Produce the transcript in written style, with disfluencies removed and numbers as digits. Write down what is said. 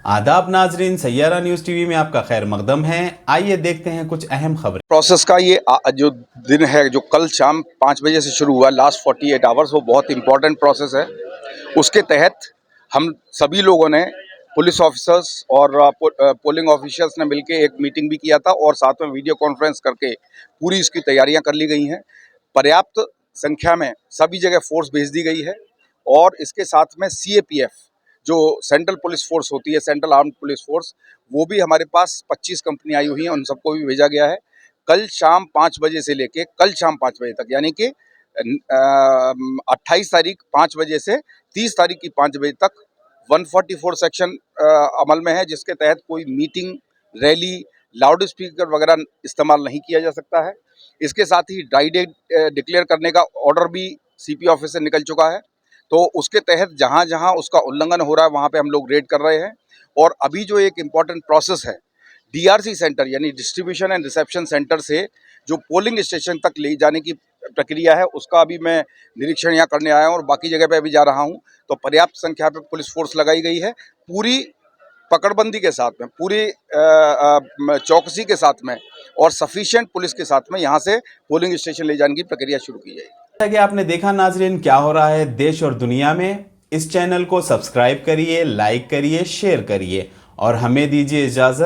आदाब नाजरीन, Saiyaara news TV में आपका खैर मकदम है। आइए देखते हैं कुछ अहम खबरें। प्रोसेस का ये जो दिन है, जो कल शाम 5 बजे से शुरू हुआ, लास्ट 48 आवर्स, वो बहुत इंपॉर्टेंट प्रोसेस है। उसके तहत हम सभी लोगों ने, पुलिस ऑफिसर्स और पोलिंग ऑफिशियल्स ने मिलकर एक मीटिंग भी किया था और साथ में वीडियो कॉन्फ्रेंस करके पूरी इसकी तैयारियां कर ली गई हैं। पर्याप्त संख्या में सभी जगह फोर्स भेज दी गई है और इसके साथ में सीएपीएफ, जो सेंट्रल पुलिस फोर्स होती है, सेंट्रल आर्म्ड पुलिस फोर्स, वो भी हमारे पास 25 कंपनी आई हुई हैं, उन सबको भी भेजा गया है। कल शाम 5 बजे से लेके कल शाम 5 बजे तक, यानी कि 28 तारीख 5 बजे से 30 तारीख की 5 बजे तक 144 सेक्शन अमल में है, जिसके तहत कोई मीटिंग, रैली, लाउड स्पीकर वगैरह इस्तेमाल नहीं किया जा सकता है। इसके साथ ही ड्राई डे डिक्लेयर करने का ऑर्डर भी सीपी ऑफिस से निकल चुका है। तो उसके तहत जहां जहां उसका उल्लंघन हो रहा है वहां पे हम लोग रेड कर रहे हैं। और अभी जो एक इम्पॉर्टेंट प्रोसेस है, डीआरसी सेंटर यानी डिस्ट्रीब्यूशन एंड रिसेप्शन सेंटर से जो पोलिंग स्टेशन तक ले जाने की प्रक्रिया है, उसका अभी मैं निरीक्षण यहाँ करने आया हूँ और बाकी जगह पे अभी जा रहा हूँ। तो पर्याप्त संख्या पे पुलिस फोर्स लगाई गई है, पूरी पकड़बंदी के साथ में, पूरी चौकसी के साथ में और सफिशिएंट पुलिस के साथ में यहाँ से पोलिंग स्टेशन ले जाने की प्रक्रिया शुरू की जाएगी। जैसा कि आपने देखा नाजरीन, क्या हो रहा है देश और दुनिया में। इस चैनल को सब्सक्राइब करिए, लाइक करिए, शेयर करिए और हमें दीजिए इजाजत।